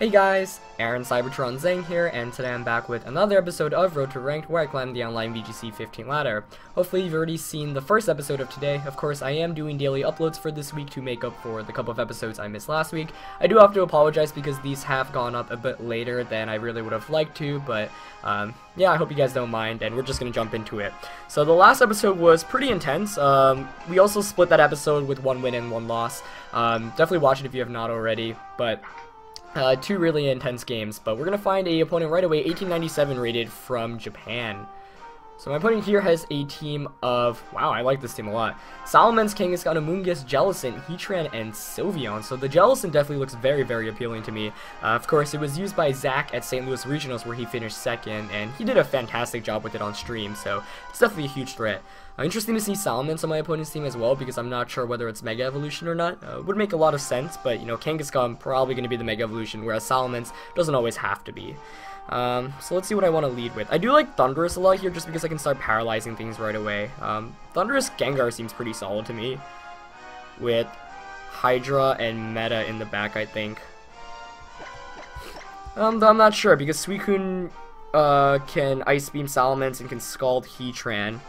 Hey guys, Aaron Cybertron Zhang here, and today I'm back with another episode of Road to Ranked, where I climb the online VGC 15 ladder. Hopefully you've already seen the first episode of today. Of course, I am doing daily uploads for this week to make up for the couple of episodes I missed last week. I do have to apologize because these have gone up a bit later than I really would have liked to, but yeah, I hope you guys don't mind, and we're just going to jump into it. So the last episode was pretty intense. We also split that episode with 1 win and 1 loss. Definitely watch it if you have not already, but two really intense games. But we're going to find a opponent right away, 1897 rated from Japan. So my opponent here has a team of, wow, I like this team a lot. Salamence, Kangaskhan, Amoonguss, Jellicent, Heatran, and Sylveon. So the Jellicent definitely looks very, very appealing to me. Of course, it was used by Zach at St. Louis Regionals where he finished 2nd, and he did a fantastic job with it on stream, so it's definitely a huge threat. Interesting to see Salamence on my opponent's team as well, because I'm not sure whether it's Mega Evolution or not. Would make a lot of sense, but, you know, Kangaskhan probably going to be the Mega Evolution, whereas Salamence doesn't always have to be. So let's see what I want to lead with. I do like Thundurus a lot here just because I can start paralyzing things right away. Thundurus Gengar seems pretty solid to me, with Hydra and Meta in the back, I think. I'm not sure because Suicune can Ice Beam Salamence and can Scald Heatran.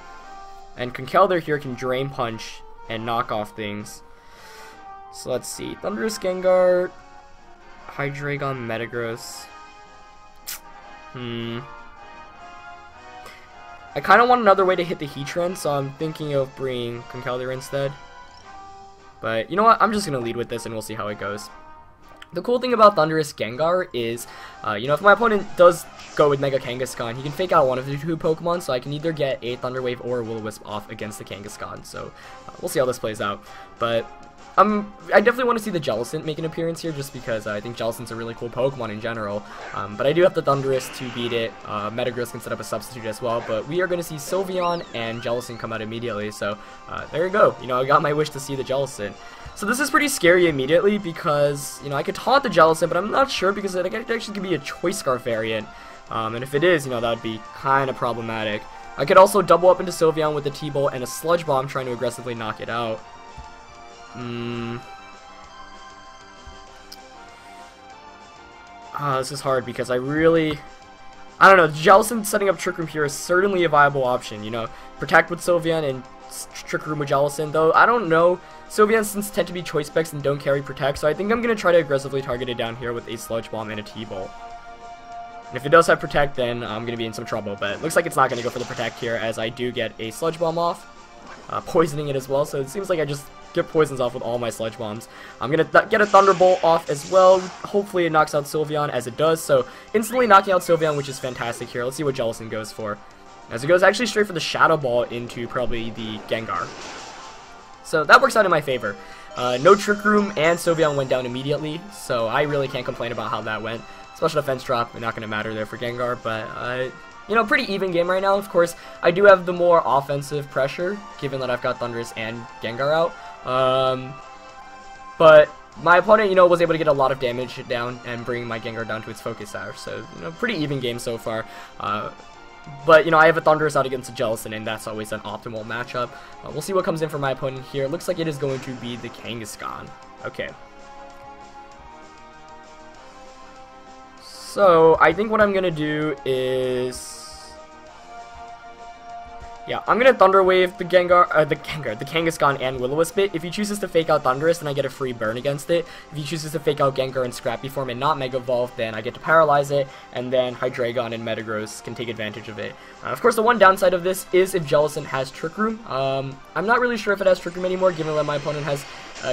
And Conkeldurr here can Drain Punch and knock off things. So let's see. Thundurus Gengar, Hydreigon, Metagross. I kind of want another way to hit the Heatran, so I'm thinking of bringing Conkeldurr instead. But you know what? I'm just going to lead with this and we'll see how it goes. The cool thing about Thundurus Gengar is, you know, if my opponent does go with Mega Kangaskhan, he can fake out one of the 2 Pokemon, so I can either get a Thunder Wave or a Will-O-Wisp off against the Kangaskhan. So we'll see how this plays out. But I definitely want to see the Jellicent make an appearance here, just because I think Jellicent's a really cool Pokemon in general. But I do have the Thundurus to beat it. Metagross can set up a substitute as well. But we are going to see Sylveon and Jellicent come out immediately. So there you go. You know, I got my wish to see the Jellicent. So this is pretty scary immediately because, you know, I could taunt the Jellicent, but I'm not sure because it actually could be a Choice Scarf variant. And if it is, you know, that would be kind of problematic. I could also double up into Sylveon with a T-Bolt and a Sludge Bomb trying to aggressively knock it out. This is hard because I don't know, Jellicent setting up Trick Room here is certainly a viable option, you know. Protect with Sylveon and Trick Room with Jellicent, though I don't know. Sylveons tend to be Choice Specs and don't carry Protect, so I think I'm going to try to aggressively target it down here with a Sludge Bomb and a T-Bolt. And if it does have Protect, then I'm going to be in some trouble, but it looks like it's not going to go for the Protect here, as I do get a Sludge Bomb off, poisoning it as well, so it seems like I just get poisons off with all my Sludge Bombs. I'm going to get a Thunderbolt off as well. Hopefully it knocks out Sylveon, as it does, so instantly knocking out Sylveon, which is fantastic here. Let's see what Jellicent goes for. As it goes actually straight for the Shadow Ball into probably the Gengar. So that works out in my favor. No Trick Room and Sylveon went down immediately, so I really can't complain about how that went. Special defense drop, not going to matter there for Gengar, but you know, pretty even game right now. Of course, I do have the more offensive pressure, given that I've got Thundurus and Gengar out. But my opponent, you know, was able to get a lot of damage down and bring my Gengar down to its focus hour. So, you know, pretty even game so far. But, you know, I have a Thundurus out against a Jellicent, and that's always an optimal matchup. We'll see what comes in for my opponent here. It looks like it is going to be the Kangaskhan. Okay. So, I think what I'm going to do is... yeah, I'm going to Thunder Wave the Kangaskhan and Will-O-Wisp it. If he chooses to fake out Thundurus, then I get a free burn against it. If he chooses to fake out Gengar and Scrappy form and not Mega Evolve, then I get to paralyze it, and then Hydreigon and Metagross can take advantage of it. Of course, the one downside of this is if Jellicent has Trick Room. I'm not really sure if it has Trick Room anymore, given that my opponent has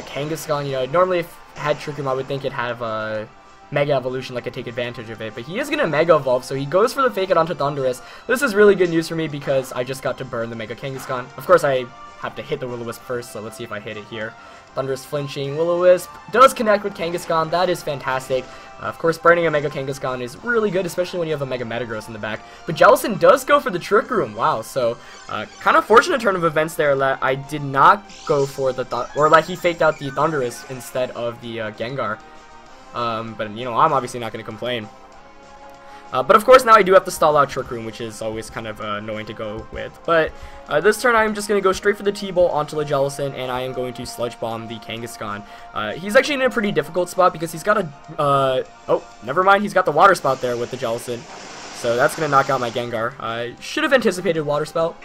Kangaskhan. You know, normally if it had Trick Room, I would think it'd have Mega Evolution, like I take advantage of it, but he is going to Mega Evolve, so he goes for the Fake It onto Thundurus. This is really good news for me because I just got to burn the Mega Kangaskhan. Of course, I have to hit the Will-O-Wisp first, so let's see if I hit it here. Thundurus flinching, Will-O-Wisp does connect with Kangaskhan, that is fantastic. Of course, burning a Mega Kangaskhan is really good, especially when you have a Mega Metagross in the back. But Jellicent does go for the Trick Room, wow, so kind of fortunate turn of events there that I did not go for the, or like he faked out the Thundurus instead of the Gengar. But, you know, I'm obviously not going to complain. But of course now I do have to stall out Trick Room, which is always kind of annoying to go with. But this turn I'm just going to go straight for the T-Bolt onto the Jellicent, and I am going to Sludge Bomb the Kangaskhan. He's actually in a pretty difficult spot because he's got a... oh, never mind, he's got the Water Spout there with the Jellicent. So that's going to knock out my Gengar. I should have anticipated Water Spout.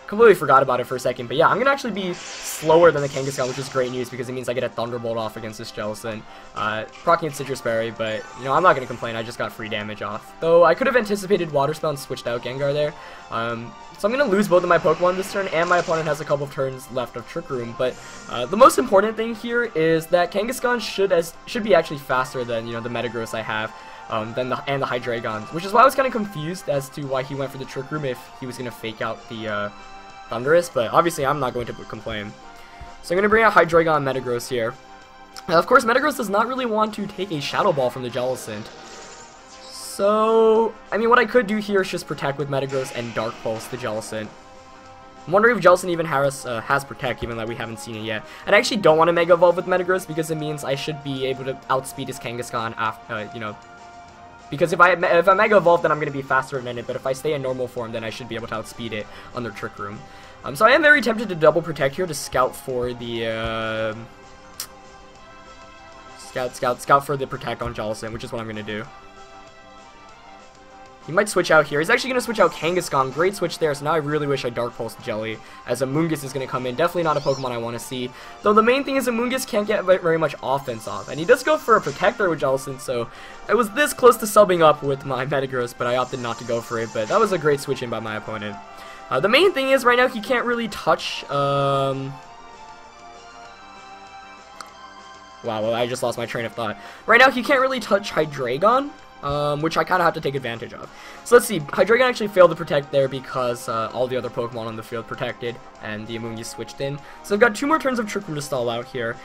Completely forgot about it for a second, but yeah, I'm gonna actually be slower than the Kangaskhan, which is great news because it means I get a Thunderbolt off against this Jellicent. Proccing Citrus Berry, but you know, I'm not gonna complain, I just got free damage off. Though I could have anticipated Water Spout and switched out Gengar there. So I'm gonna lose both of my Pokemon this turn, and my opponent has a couple of turns left of Trick Room. But the most important thing here is that Kangaskhan should be actually faster than, you know, the Metagross I have. And the Hydreigon, which is why I was kind of confused as to why he went for the Trick Room if he was gonna fake out the Thundurus, but obviously I'm not going to complain. So I'm going to bring out Hydreigon Metagross here. Of course, Metagross does not really want to take a Shadow Ball from the Jellicent. So, I mean, what I could do here is just Protect with Metagross and Dark Pulse the Jellicent. I'm wondering if Jellicent even has Protect, even though we haven't seen it yet. And I actually don't want to Mega Evolve with Metagross because it means I should be able to outspeed his Kangaskhan after, you know, because if I Mega Evolve, then I'm going to be faster than it, but if I stay in normal form, then I should be able to outspeed it under Trick Room. So I am very tempted to double Protect here to scout for the, scout for the Protect on Jellicent, which is what I'm going to do. He might switch out here. He's actually going to switch out Kangaskhan. Great switch there, so now I really wish I Dark Pulse Jelly, as Amoonguss is going to come in. Definitely not a Pokemon I want to see. Though the main thing is Amoonguss can't get very much offense off. And he does go for a Protector with Jellicent, so I was this close to subbing up with my Metagross, but I opted not to go for it. But that was a great switch in by my opponent. The main thing is, right now, he can't really touch... Wow, well, I just lost my train of thought. Right now, he can't really touch Hydreigon. Which I kind of have to take advantage of. So let's see, Hydreigon actually failed to protect there because all the other Pokemon on the field protected, and the Amoonguss switched in. So I've got 2 more turns of Trick Room to stall out here.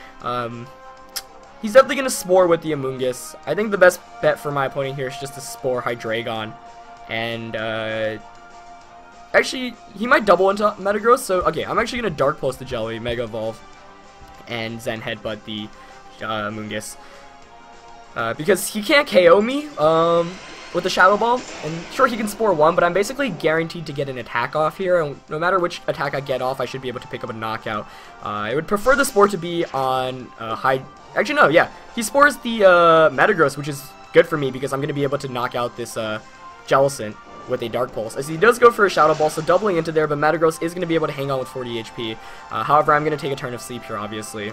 He's definitely going to Spore with the Amoonguss. I think the best bet for my opponent here is just to Spore Hydreigon. And, actually, he might double into Metagross, so, okay, I'm actually going to Dark Pulse the Jelly, Mega Evolve, and Zen Headbutt the Amoonguss. Because he can't KO me with the Shadow Ball, and sure, he can Spore 1, but I'm basically guaranteed to get an attack off here, and no matter which attack I get off, I should be able to pick up a knockout. I would prefer the Spore to be on actually, no, yeah, he Spores the Metagross, which is good for me, because I'm going to be able to knock out this Jellicent with a Dark Pulse, as he does go for a Shadow Ball, so doubling into there, but Metagross is going to be able to hang on with 40 HP. However, I'm going to take a turn of sleep here, obviously,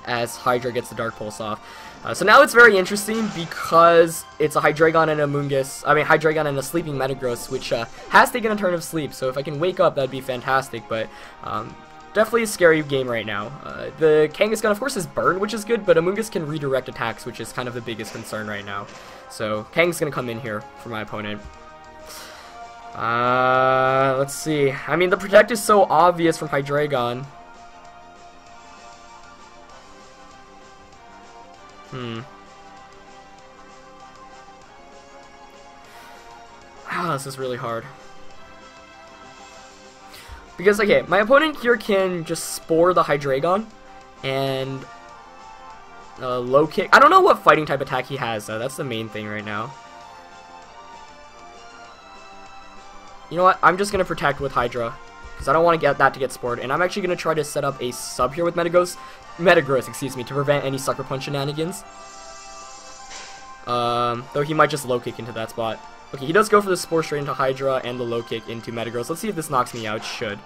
as Hydra gets the Dark Pulse off. So now it's very interesting because it's a Hydreigon and a Hydreigon and a sleeping Metagross, which has taken a turn of sleep. So if I can wake up, that'd be fantastic. But definitely a scary game right now. The Kangaskhan, of course, is burned, which is good, but Amoonguss can redirect attacks, which is kind of the biggest concern right now. So Kang's gonna come in here for my opponent. Let's see. I mean, the Protect is so obvious from Hydreigon. Wow, this is really hard. Because, okay, my opponent here can just Spore the Hydreigon and low kick. I don't know what fighting type attack he has, though. That's the main thing right now. You know what? I'm just going to Protect with Hydra, because I don't want to get that to get Spored, and I'm actually going to try to set up a sub here with Metagross, excuse me, to prevent any Sucker Punch shenanigans. Though he might just low kick into that spot. Okay, he does go for the Spore straight into Hydra and the low kick into Metagross. Let's see if this knocks me out. It should.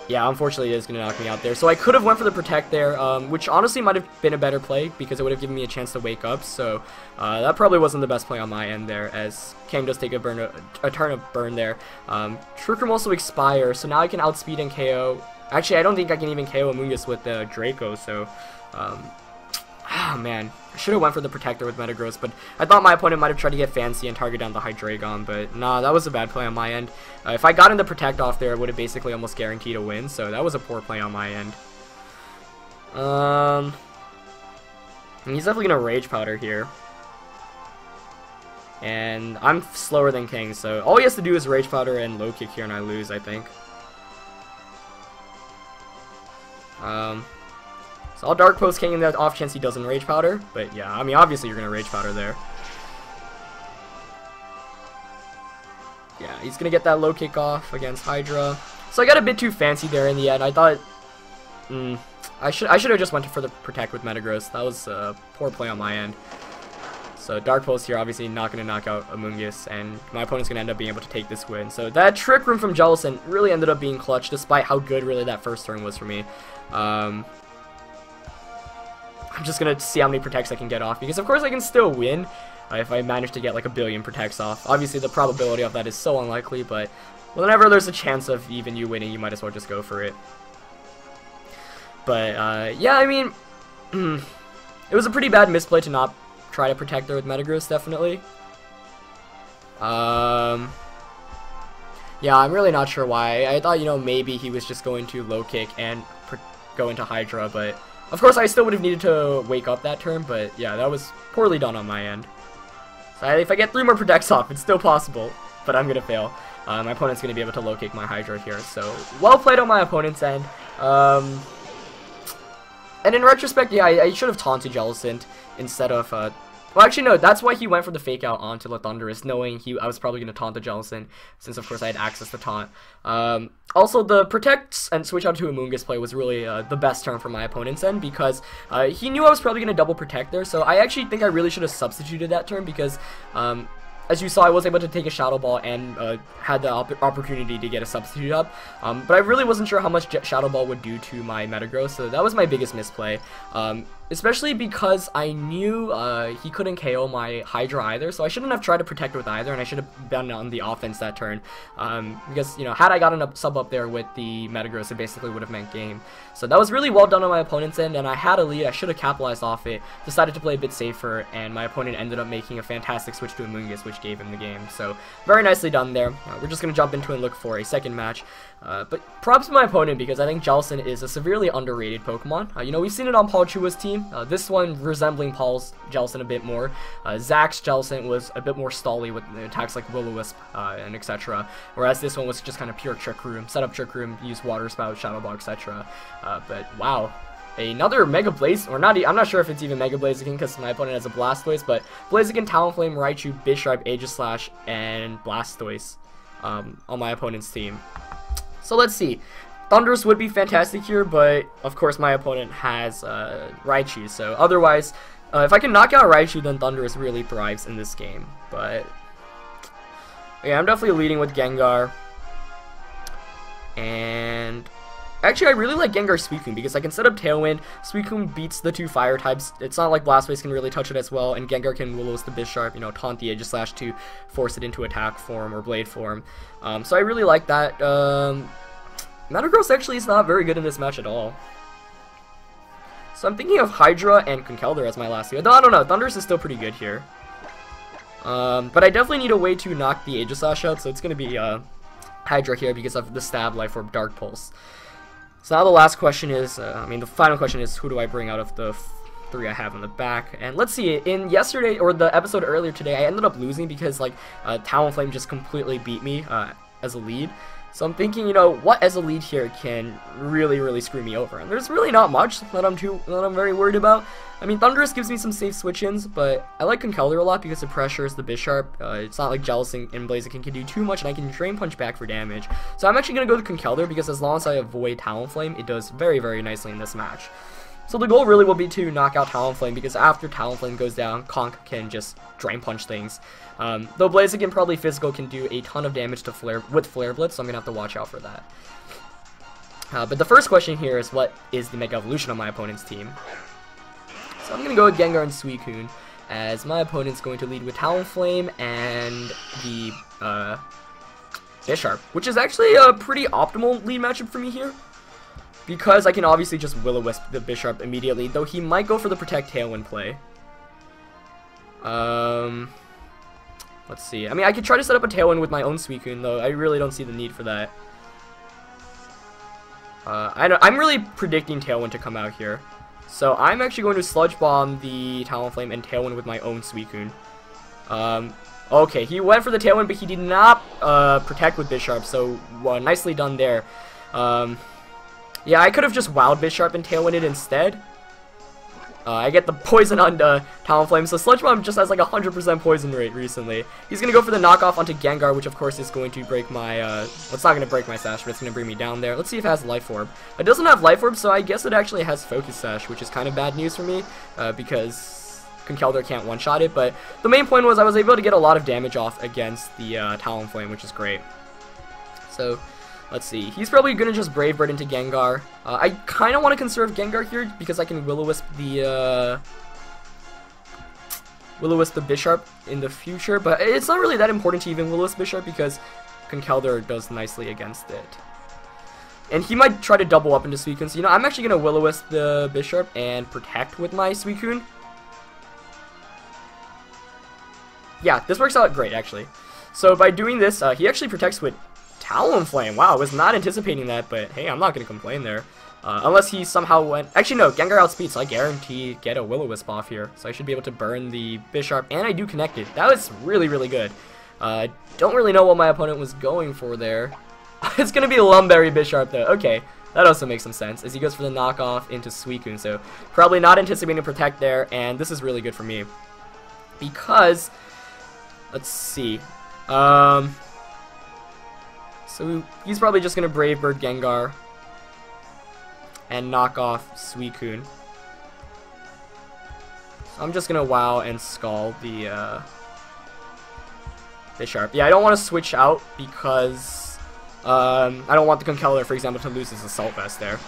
Yeah, unfortunately it is going to knock me out there. So I could have went for the Protect there, which honestly might have been a better play because it would have given me a chance to wake up. So that probably wasn't the best play on my end there, as Kang does take a turn of burn there. Trick Room also expires, so now I can outspeed and KO. Actually, I don't think I can even KO Amoonguss with the Draco, so... oh man, I should have went for the Protector with Metagross, but I thought my opponent might have tried to get fancy and target down the Hydreigon, but nah, that was a bad play on my end. If I got in the Protect off there, it would have basically almost guaranteed a win, so that was a poor play on my end. He's definitely going to Rage Powder here. And I'm slower than King, so all he has to do is Rage Powder and low kick here, and I lose, I think. So I'll Dark Post King in the off chance he doesn't Rage Powder. But yeah, I mean, obviously you're going to Rage Powder there. Yeah, he's going to get that low kick off against Hydra. So I got a bit too fancy there in the end. I thought... I should have just went for the Protect with Metagross. That was a poor play on my end. So Dark Pulse here, obviously not going to knock out Amoonguss, and my opponent's going to end up being able to take this win. So that Trick Room from Jellicent really ended up being clutch, despite how good really that first turn was for me. I'm just going to see how many Protects I can get off, because of course I can still win if I manage to get like a billion Protects off. Obviously the probability of that is so unlikely, but whenever there's a chance of even you winning, you might as well just go for it. But yeah, I mean, it was a pretty bad misplay to not try to protect her with Metagross, definitely. Yeah, I'm really not sure why. I thought, you know, maybe he was just going to low kick and go into Hydra, but of course I still would have needed to wake up that turn, but yeah, that was poorly done on my end. So if I get 3 more protects off, it's still possible, but I'm gonna fail. My opponent's gonna be able to low kick my Hydra here, so well played on my opponent's end. And in retrospect, yeah, I should have taunted Jellicent instead of, well, actually, no, that's why he went for the fake out onto the Thundurus, knowing I was probably going to taunt the Jellicent, since, of course, I had access to taunt. Also, the Protect and switch out to Amoonguss play was really the best turn for my opponent's end, because he knew I was probably going to double Protect there, so I actually think I really should have substituted that turn, because as you saw, I was able to take a Shadow Ball and had the opportunity to get a substitute up. But I really wasn't sure how much Shadow Ball would do to my Metagross, so that was my biggest misplay. Especially because I knew he couldn't KO my Hydra either, so I shouldn't have tried to protect with either, and I should have been on the offense that turn. Because, you know, had I gotten a sub up there with the Metagross, it basically would have meant game. So that was really well done on my opponent's end, and I had a lead. I should have capitalized off it, decided to play a bit safer, and my opponent ended up making a fantastic switch to Amoonguss, which gave him the game. So very nicely done there. We're just going to jump into it and look for a second match. But props to my opponent, because I think Jellicent is a severely underrated Pokemon. You know, we've seen it on Paul Chua's team. This one resembling Paul's Jellicent a bit more. Zach's Jellicent was a bit more stally with attacks like Will-O-Wisp and etc. Whereas this one was just kind of pure Trick Room. Set up Trick Room, use Water Spout, Shadow Ball, etc. But wow. Another Mega Blaze, or not, I'm not sure if it's even Mega Blaziken because my opponent has a Blastoise, but Blaziken, Talonflame, Raichu, Bisharp, Aegislash, and Blastoise on my opponent's team. So let's see. Thundurus would be fantastic here, but of course my opponent has Raichu, so otherwise, if I can knock out Raichu, then Thundurus really thrives in this game. But yeah, I'm definitely leading with Gengar. And actually, I really like Gengar Suicune because I can set up Tailwind. Suicune beats the 2 fire types. It's not like Blastoise can really touch it as well, and Gengar can Will-O-Wisp the Bisharp, you know, taunt the Aegislash to force it into attack form or blade form. So I really like that. Metagross actually is not very good in this match at all. So I'm thinking of Hydra and Conkeldurr as my last two. I don't know, Thundurus is still pretty good here. But I definitely need a way to knock the Aegislash out, so it's going to be Hydra here because of the Stab Life Orb Dark Pulse. So now the last question is, the final question is, who do I bring out of the 3 I have in the back? And let's see, in yesterday, or the episode earlier today, I ended up losing because, like, Talonflame just completely beat me as a lead. So I'm thinking, you know, what as a lead here can really screw me over? And there's really not much that I'm very worried about. I mean, Thundurus gives me some safe switch-ins, but I like Conkeldurr a lot because it pressures the Bisharp. It's not like Jellicent and Blaziken can do too much, and I can Drain Punch back for damage. So I'm actually going to go with Conkeldurr because as long as I avoid Talonflame, it does very nicely in this match. So the goal really will be to knock out Talonflame, because after Talonflame goes down, Conk can just Drain Punch things. Though Blaziken, probably physical, can do a ton of damage to with Flare Blitz, so I'm going to have to watch out for that. But the first question here is, what is the Mega Evolution on my opponent's team? So I'm going to go with Gengar and Suicune, as my opponent's going to lead with Talonflame and the Bisharp, which is actually a pretty optimal lead matchup for me here, because I can obviously just Will-O-Wisp the Bisharp immediately, though he might go for the Protect Tailwind play. Let's see. I mean, I could try to set up a Tailwind with my own Suicune, though I really don't see the need for that. I'm really predicting Tailwind to come out here. So I'm actually going to Sludge Bomb the Talonflame and Tailwind with my own Suicune. Okay, he went for the Tailwind, but he did not protect with Bisharp, so nicely done there. Yeah, I could have just Wowed Bisharp and Tailwinded instead, I get the poison on Talonflame, so Sludge Bomb just has like 100% poison rate recently. He's going to go for the knockoff onto Gengar, which of course is going to break my, well, it's not going to break my Sash, but it's going to bring me down there. Let's see if it has Life Orb. It doesn't have Life Orb, so I guess it actually has Focus Sash, which is kind of bad news for me, because Conkeldurr can't one-shot it, but the main point was I was able to get a lot of damage off against the Talonflame, which is great. So, let's see. He's probably going to just Brave Bird into Gengar. I kind of want to conserve Gengar here because I can Will-O-Wisp the Bisharp in the future, but it's not really that important to even Will-O-Wisp Bisharp because Conkeldurr does nicely against it. And he might try to double up into Suicune, so you know, I'm actually going to Will-O-Wisp the Bisharp and Protect with my Suicune. Yeah, this works out great, actually. So by doing this, he actually protects with Talonflame. Wow, I was not anticipating that, but hey, I'm not going to complain there. Unless he somehow went... Actually, no, Gengar outspeed, so I guarantee get a Will-O-Wisp off here. So I should be able to burn the Bisharp, and I do connect it. That was really, really good. I don't really know what my opponent was going for there. It's going to be Lumberry Bisharp, though. Okay, that also makes some sense, as he goes for the knockoff into Suicune. So probably not anticipating Protect there, and this is really good for me. Because... Let's see. So he's probably just going to Brave Bird Gengar and knock off Suicune. So I'm just going to Wow and Scald the Bisharp. Yeah, I don't want to switch out because I don't want the Conkeldurr, for example, to lose his Assault Vest there.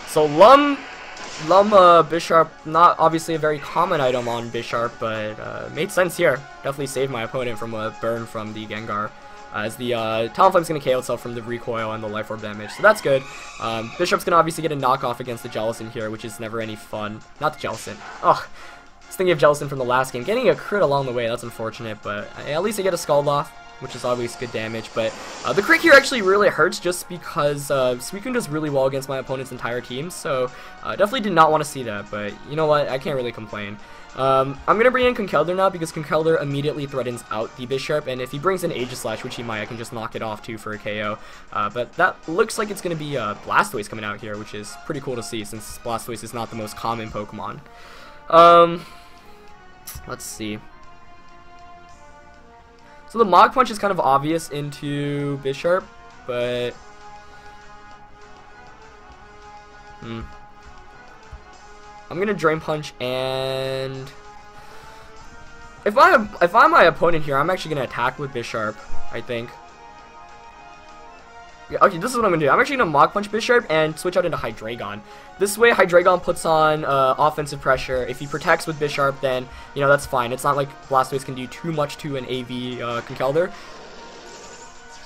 So Lum Bisharp, not obviously a very common item on Bisharp, but made sense here. Definitely saved my opponent from a burn from the Gengar. As the Talonflame's going to KO itself from the recoil and the Life Orb damage, so that's good. Bisharp's going to obviously get a knockoff against the Jellicent here, which is never any fun. Not the Jellicent. Oh, I was thinking of Jellicent from the last game. Getting a crit along the way, that's unfortunate, but at least I get a Scald off, which is obviously good damage. But the crit here actually really hurts just because Suicune does really well against my opponent's entire team, so definitely did not want to see that, but you know what, I can't really complain. I'm going to bring in Conkeldurr now because Conkeldurr immediately threatens out the Bisharp, and if he brings in Aegislash, which he might, I can just knock it off too for a KO. But that looks like it's going to be Blastoise coming out here, which is pretty cool to see since Blastoise is not the most common Pokemon. Let's see. So the Mach Punch is kind of obvious into Bisharp, but... I'm gonna Drain Punch, and if I'm my opponent here, I'm actually gonna attack with Bisharp, I think. Yeah, okay, this is what I'm gonna do. I'm actually gonna Mach Punch Bisharp and switch out into Hydreigon. This way, Hydreigon puts on offensive pressure. If he protects with Bisharp, then you know that's fine. It's not like Blastoise can do too much to an AV Conkeldurr.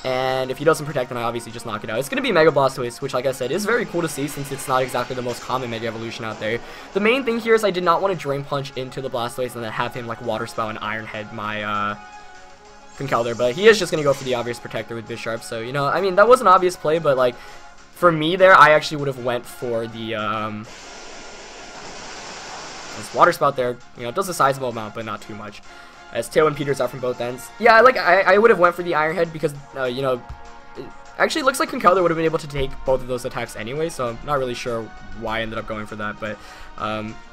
And if he doesn't protect, then I obviously just knock it out. It's going to be Mega Blastoise, which, like I said, is very cool to see since it's not exactly the most common Mega Evolution out there. The main thing here is I did not want to Drain Punch into the Blastoise and then have him, like, Water Spout and Iron Head my Conkeldurr, but he is just going to go for the obvious Protector with Bisharp, so, you know, I mean, that was an obvious play, but, like, for me there, I actually would have went for the, this Water Spout there, you know, it does a sizable amount, but not too much. As Tailwind peters out from both ends. Yeah, I would have went for the Iron Head because, you know, it actually looks like Conkeldurr would have been able to take both of those attacks anyway, so I'm not really sure why I ended up going for that, but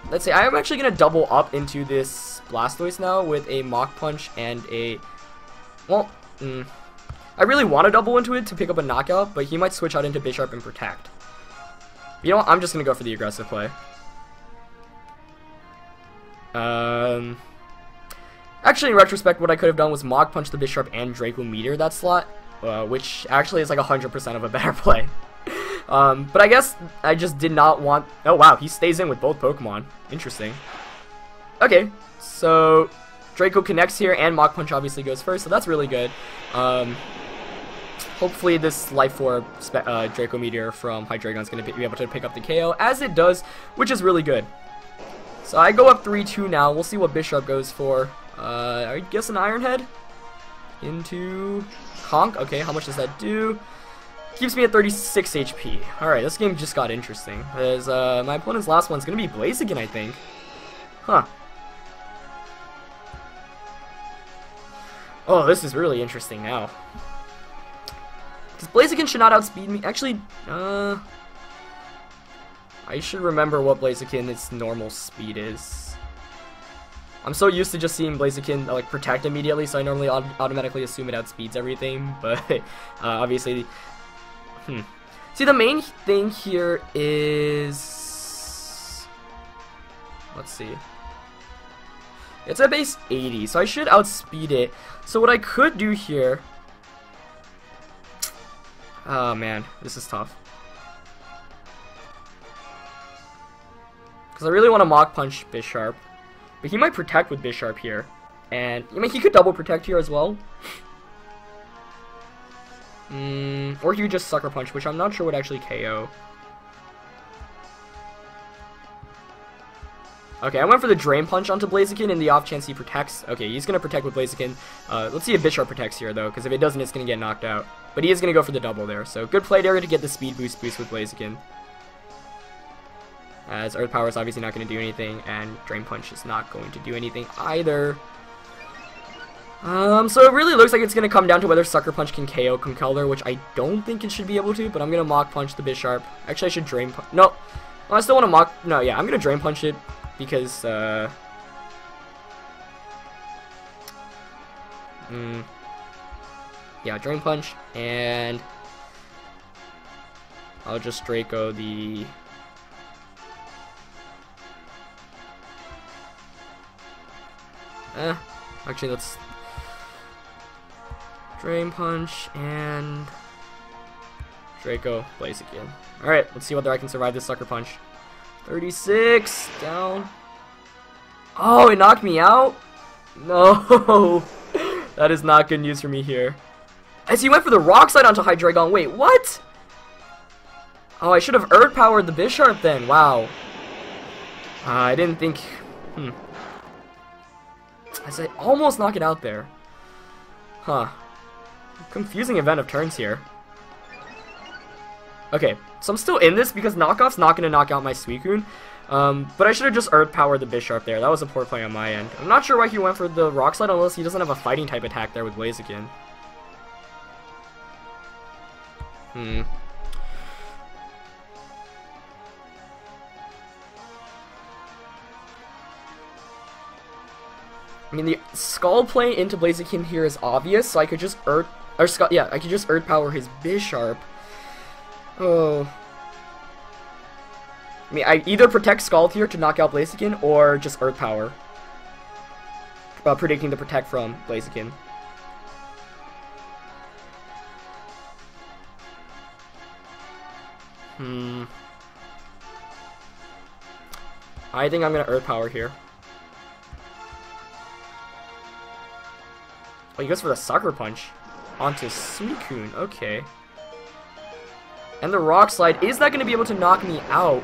let's see, I'm actually going to double up into this Blastoise now with a Mach Punch and a, well, I really want to double into it to pick up a knockout, but he might switch out into Bisharp and Protect. You know what, I'm just going to go for the aggressive play. Actually, in retrospect, what I could have done was Mach Punch the Bisharp and Draco Meteor that slot, which actually is like 100% of a better play. But I guess I just did not want... Oh, wow, he stays in with both Pokemon. Interesting. Okay, so Draco connects here, and Mach Punch obviously goes first, so that's really good. Hopefully this Life Orb Draco Meteor from Hydreigon is going to be able to pick up the KO, as it does, which is really good. So I go up 3-2 now. We'll see what Bisharp goes for. I guess an Iron Head into Honk. Okay, how much does that do? Keeps me at 36 HP. Alright, this game just got interesting. As my opponent's last one's going to be Blaziken, I think. Huh. Oh, this is really interesting now. Because Blaziken should not outspeed me. Actually, I I should remember what Blaziken's normal speed is. I'm so used to just seeing Blaziken like protect immediately, so I normally automatically assume it outspeeds everything, but obviously... See, the main thing here is... Let's see. It's at base 80, so I should outspeed it. So what I could do here... Oh man, this is tough. Because I really want to Mach Punch Bisharp. But he might protect with Bisharp here. And, I mean, he could double protect here as well. Or he could just Sucker Punch, which I'm not sure would actually KO. Okay, I went for the Drain Punch onto Blaziken in the off chance he protects. Okay, he's going to protect with Blaziken. Let's see if Bisharp protects here, though, because if it doesn't, it's going to get knocked out. But he is going to go for the double there. So, good play there to get the speed boost with Blaziken. As Earth Power is obviously not going to do anything, and Drain Punch is not going to do anything either. So it really looks like it's going to come down to whether Sucker Punch can KO Conkeldurr, which I don't think it should be able to, but I'm going to Mach Punch the Bisharp. Actually, I should Drain Punch. No, well, I still want to Mach. No, yeah, I'm going to Drain Punch it because, yeah, Drain Punch, and I'll just Draco the... Actually, let's Drain Punch and Draco Blaziken. Alright, let's see whether I can survive this Sucker Punch. 36, down. Oh, it knocked me out? No, that is not good news for me here. As he went for the Rock Slide onto Hydreigon. Wait, what? Oh, I should have Earth Powered the Bisharp then. Wow. I didn't think... As I almost knock it out there. Huh. Confusing event of turns here. Okay, so I'm still in this because Knockoff's not going to knock out my Suicune. But I should have just Earth Powered the Bisharp there. That was a poor play on my end. I'm not sure why he went for the Rock Slide unless he doesn't have a fighting type attack there with Blaziken. I mean, the Skull play into Blaziken here is obvious, so I could just I could just Earth Power his Bisharp. Oh. I mean, I either protect Scald here to knock out Blaziken, or just Earth Power. Predicting the protect from Blaziken. I think I'm gonna Earth Power here. Oh, he goes for the Sucker Punch onto Suicune. Okay. And the Rock Slide. Is that going to be able to knock me out?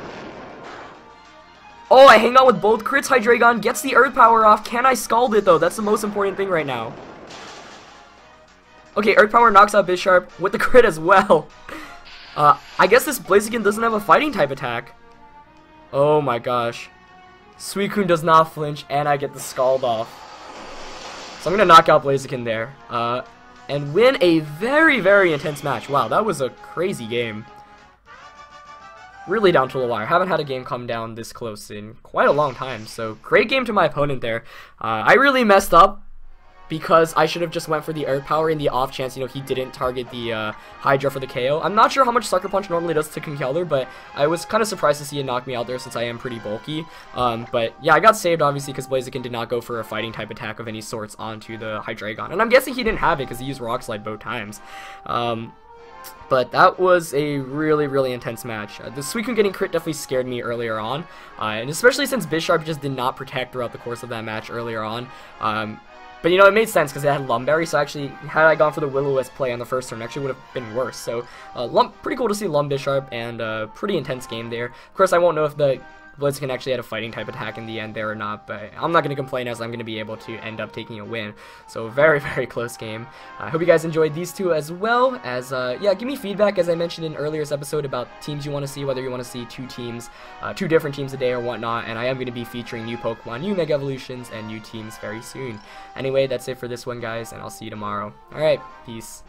Oh, I hang on with both crits. Hydreigon gets the Earth Power off. Can I Scald it, though? That's the most important thing right now. Okay, Earth Power knocks out Bisharp with the crit as well. I guess this Blaziken doesn't have a fighting type attack. Oh my gosh. Suicune does not flinch, and I get the Scald off. So I'm going to knock out Blaziken there, and win a very, very intense match. Wow, that was a crazy game. Really down to the wire. Haven't had a game come down this close in quite a long time, so great game to my opponent there. I really messed up because I should have just went for the Earth Power in the off chance, you know, he didn't target the Hydra for the KO. I'm not sure how much Sucker Punch normally does to Conkeldurr, but I was kind of surprised to see it knock me out there since I am pretty bulky. But yeah, I got saved obviously because Blaziken did not go for a fighting type attack of any sorts onto the Hydreigon. And I'm guessing he didn't have it because he used Rock Slide both times. But that was a really, really intense match. The Suicune getting crit definitely scared me earlier on, and especially since Bisharp just did not protect throughout the course of that match earlier on. But, you know, it made sense because it had Lumberry, so actually, had I gone for the Will-O-Wisp play on the first turn, it actually would have been worse. So, pretty cool to see Bisharp, and pretty intense game there. Of course, I won't know if the Blaziken actually had a fighting type attack in the end there or not, but I'm not going to complain as I'm going to be able to end up taking a win. So very, very close game. I hope you guys enjoyed these two as well as, yeah, give me feedback as I mentioned in an earlier episode about teams you want to see, whether you want to see two different teams a day or whatnot, and I am going to be featuring new Pokemon, new Mega Evolutions, and new teams very soon. Anyway, that's it for this one, guys, and I'll see you tomorrow. Alright, peace.